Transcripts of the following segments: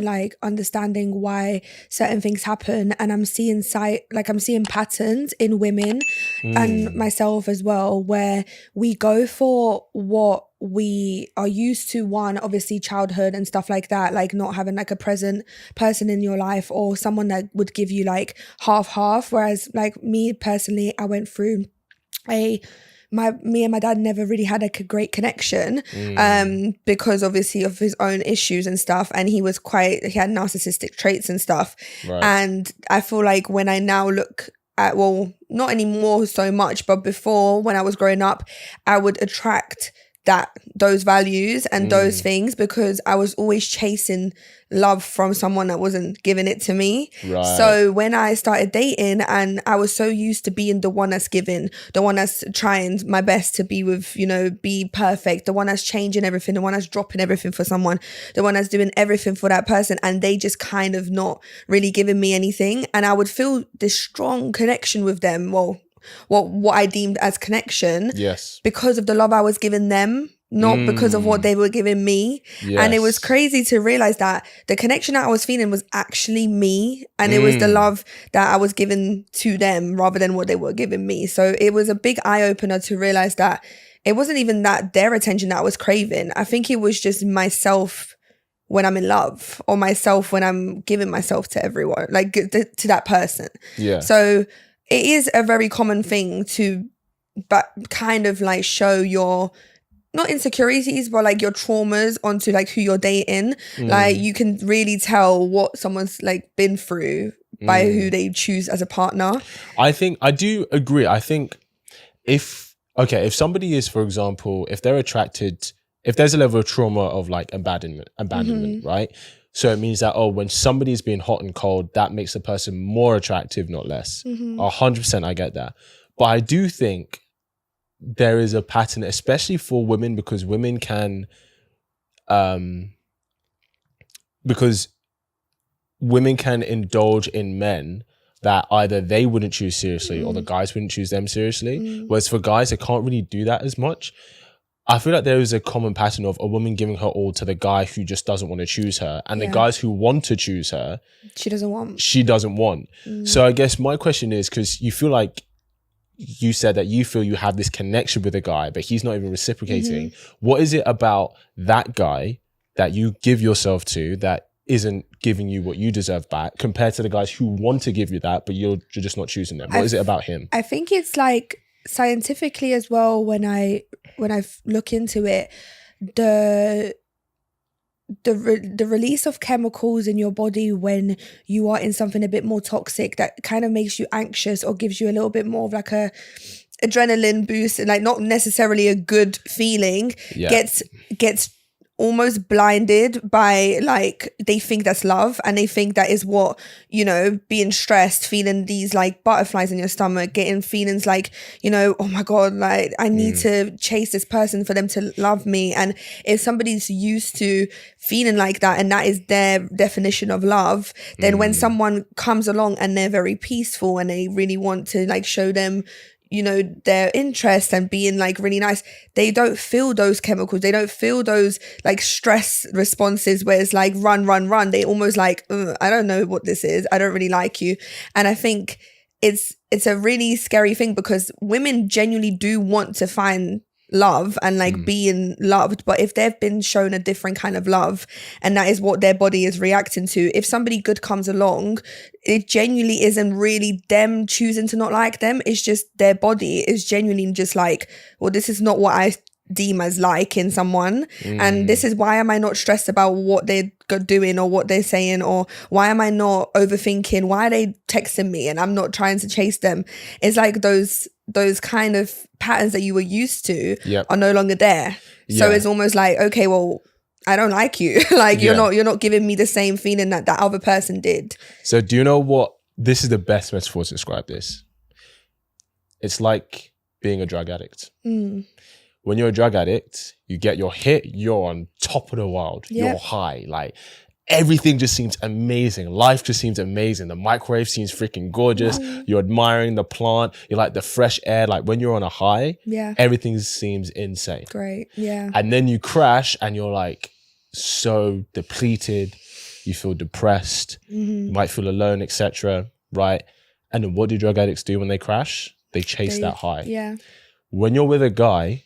like understanding why certain things happen, and I'm seeing patterns in women and myself as well, where we go for what we are used to. One, obviously childhood and stuff like that, like not having like a present person in your life or someone that would give you like half, whereas like me personally, I went through me and my dad never really had like a great connection because obviously of his own issues and stuff, and he had narcissistic traits and stuff. Right. And I feel like when I now look at, well, not anymore so much, but before, when I was growing up, I would attract those values and those things because I was always chasing love from someone that wasn't giving it to me. Right. So when I started dating, and I was so used to being the one that's giving, the one that's trying my best to be with, be perfect, the one that's changing everything, the one that's dropping everything for someone, the one that's doing everything for that person, and they just kind of not really giving me anything, and I would feel this strong connection with them. Well, what I deemed as connection, yes, because of the love I was giving them, not because of what they were giving me. Yes. And it was crazy to realize that the connection that I was feeling was actually me, and it was the love that I was giving to them rather than what they were giving me. So it was a big eye-opener to realize that it wasn't even that their attention that I was craving. I think it was just myself when I'm in love, or myself when I'm giving myself to everyone, like to that person. Yeah. So it is a very common thing to kind of like show your, not insecurities, but like your traumas onto like who you're dating. Like you can really tell what someone's like been through by who they choose as a partner. I do agree. I think if somebody is, for example, if they're attracted, if there's a level of trauma of like abandonment, right? So it means that, when somebody's being hot and cold, that makes the person more attractive, not less. 100% I get that. But I do think there is a pattern, especially for women, because women can, indulge in men that either they wouldn't choose seriously or the guys wouldn't choose them seriously. Whereas for guys, they can't really do that as much. I feel like there is a common pattern of a woman giving her all to the guy who just doesn't want to choose her, and the guys who want to choose her, she doesn't want. So I guess my question is, because you feel like you said that you feel you have this connection with a guy, but he's not even reciprocating. What is it about that guy that you give yourself to that isn't giving you what you deserve back, compared to the guys who want to give you that, but you're just not choosing them? What is it about him? I think it's like scientifically as well, when I look into it, the release of chemicals in your body when you are in something a bit more toxic that kind of makes you anxious or gives you a little bit more of like a adrenaline boost, and like not necessarily a good feeling, gets almost blinded by, like, they think that's love, and they think that is what, being stressed, feeling these like butterflies in your stomach, getting feelings like, oh my God, like I need to chase this person for them to love me. And if somebody's used to feeling like that, and that is their definition of love, then when someone comes along and they're very peaceful and they really want to like show them their interest and being like really nice, they don't feel those chemicals, they don't feel those like stress responses where it's like run. They almost like, I don't know what this is, I don't really like you. And I think it's a really scary thing, because women genuinely do want to find love and like being loved, but if they've been shown a different kind of love and that is what their body is reacting to, if somebody good comes along, it genuinely isn't really them choosing to not like them, it's just their body is genuinely just like, well, this is not what I deem as like in someone, and this is why am I not stressed about what they're doing or what they're saying, or why am I not overthinking, why are they texting me and I'm not trying to chase them. It's like those kind of patterns that you were used to are no longer there. So it's almost like, okay, well, I don't like you. Like you're not giving me the same feeling that other person did. So do you know what, this is the best metaphor to describe this. It's like being a drug addict. When you're a drug addict, you get your hit, you're on top of the world. You're high. Like everything just seems amazing. Life just seems amazing. The microwave seems freaking gorgeous. You're admiring the plant. You like the fresh air. Like when you're on a high, everything seems insane. Great. Yeah. And then you crash and you're like so depleted. you feel depressed, you might feel alone, etc. Right? And then what do drug addicts do when they crash? They chase that high. Yeah. When you're with a guy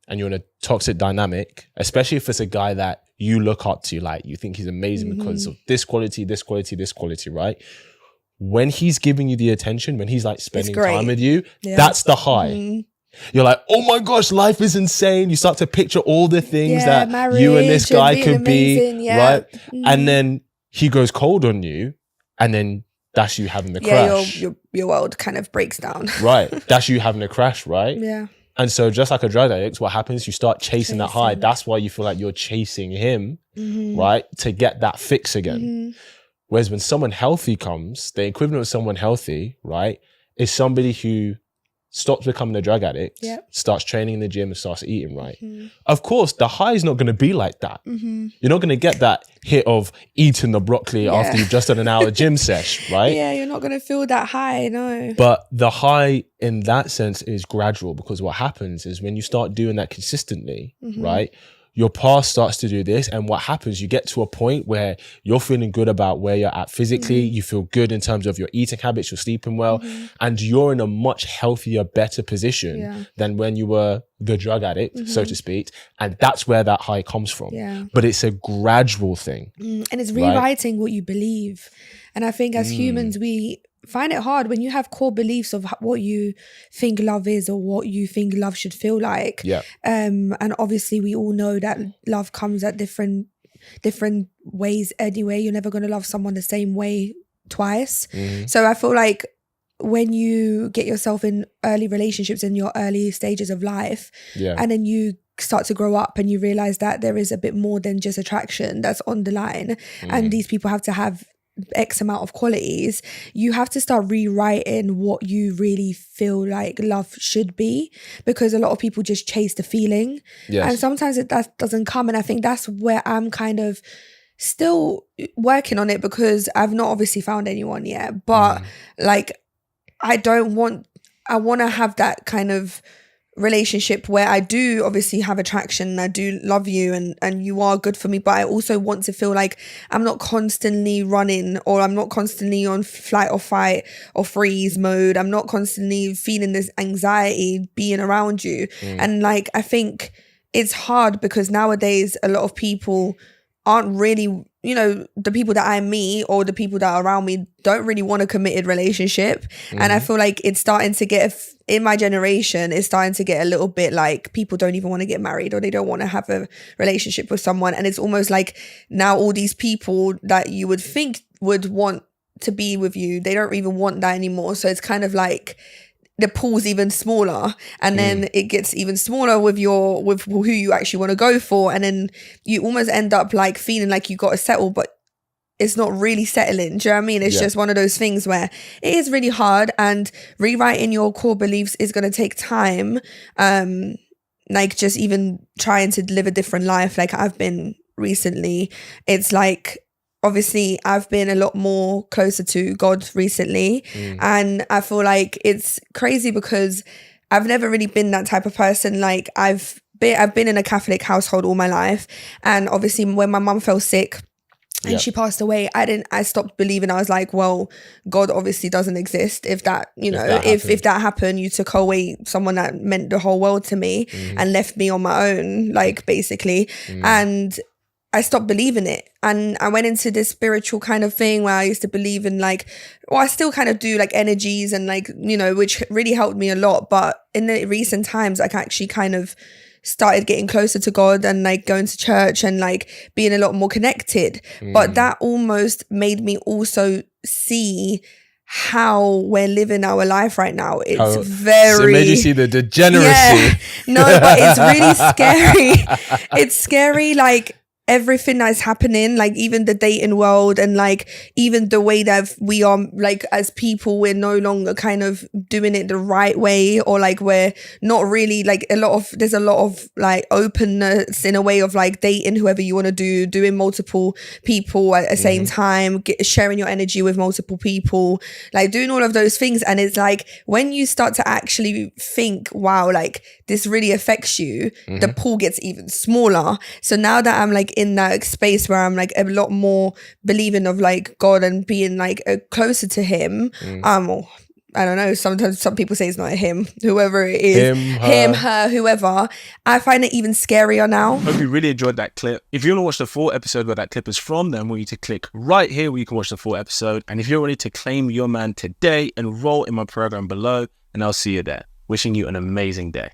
and you're in a toxic dynamic, especially if it's a guy that you look up to, like you think he's amazing because of this quality, right? When he's giving you the attention, when he's like spending time with you, that's the high. You're like, oh my gosh, life is insane. You start to picture all the things that marriage, you and this guy could be, right? And then he goes cold on you, and then that's you having the crash. Your world kind of breaks down. Right. That's you having a crash, right? Yeah. And so just like a drug addict, what happens? You start chasing that high. That's why you feel like you're chasing him, right? To get that fix again. Whereas when someone healthy comes, the equivalent of someone healthy, right, is somebody who stops becoming a drug addict, starts training in the gym and starts eating right. Of course, the high is not going to be like that. You're not going to get that hit of eating the broccoli after you've just done an hour gym sesh, right? Yeah, you're not going to feel that high, no. But the high in that sense is gradual, because what happens is when you start doing that consistently, right, your past starts to do this, and what happens, you get to a point where you're feeling good about where you're at physically, you feel good in terms of your eating habits, you're sleeping well, and you're in a much healthier, better position than when you were the drug addict, so to speak, and that's where that high comes from. But it's a gradual thing. And it's rewriting what you believe. And I think as humans, we find it hard when you have core beliefs of what you think love is or what you think love should feel like. And obviously we all know that love comes at different ways anyway. You're never going to love someone the same way twice. So I feel like when you get yourself in early relationships in your early stages of life, and then you start to grow up and you realize that there is a bit more than just attraction that's on the line, and these people have to have X amount of qualities, you have to start rewriting what you really feel like love should be, because a lot of people just chase the feeling, and sometimes that doesn't come. And I think that's where I'm kind of still working on it, because I've not obviously found anyone yet, but like I want to have that kind of relationship where I do obviously have attraction and I do love you and you are good for me, but I also want to feel like I'm not constantly running, or I'm not constantly on flight or fight or freeze mode. I'm not constantly feeling this anxiety being around you. And like I think it's hard because nowadays a lot of people aren't really, you know, the people that I meet or the people that are around me don't really want a committed relationship. And I feel like it's starting to get, in my generation, it's starting to get a little bit like people don't even want to get married, or they don't want to have a relationship with someone. And it's almost like now all these people that you would think would want to be with you, they don't even want that anymore. So it's kind of like the pool's even smaller, and then it gets even smaller with who you actually want to go for, and then you almost end up like feeling like you got to settle, but it's not really settling. Do you know what I mean? It's just one of those things where it is really hard, and rewriting your core beliefs is going to take time. Like just even trying to live a different life like I've been recently, it's like obviously I've been a lot more closer to God recently, and I feel like it's crazy because I've never really been that type of person. Like I've been in a Catholic household all my life, and obviously when my mum fell sick and she passed away, I stopped believing. I was like, well, God obviously doesn't exist. If that, you know, if that happened, you took away someone that meant the whole world to me and left me on my own, like basically. And I stopped believing it, and I went into this spiritual kind of thing where I used to believe in like, well, I still kind of do like energies and like, you know, which really helped me a lot. But in the recent times, like I actually kind of started getting closer to God and like going to church and like being a lot more connected. But that almost made me also see how we're living our life right now. It's very, so it made you see the degeneracy. Yeah, no, but it's really scary. It's scary, like everything that's happening, like even the dating world, and like even the way that we are, like as people, we're no longer kind of doing it the right way, or like we're not really like there's a lot of like openness in a way of like dating whoever you want to do, doing multiple people at the same time, sharing your energy with multiple people, like doing all of those things. And it's like when you start to actually think, wow, like this really affects you, the pool gets even smaller. So now that I'm like in that space where I'm like a lot more believing of like God and being like closer to him. Or, I don't know, sometimes some people say it's not a him, whoever it is, him, her, whoever. I find it even scarier now. Hope you really enjoyed that clip. If you want to watch the full episode where that clip is from, then I want you to click right here where you can watch the full episode. And if you're ready to claim your man today, enroll in my program below, and I'll see you there. Wishing you an amazing day.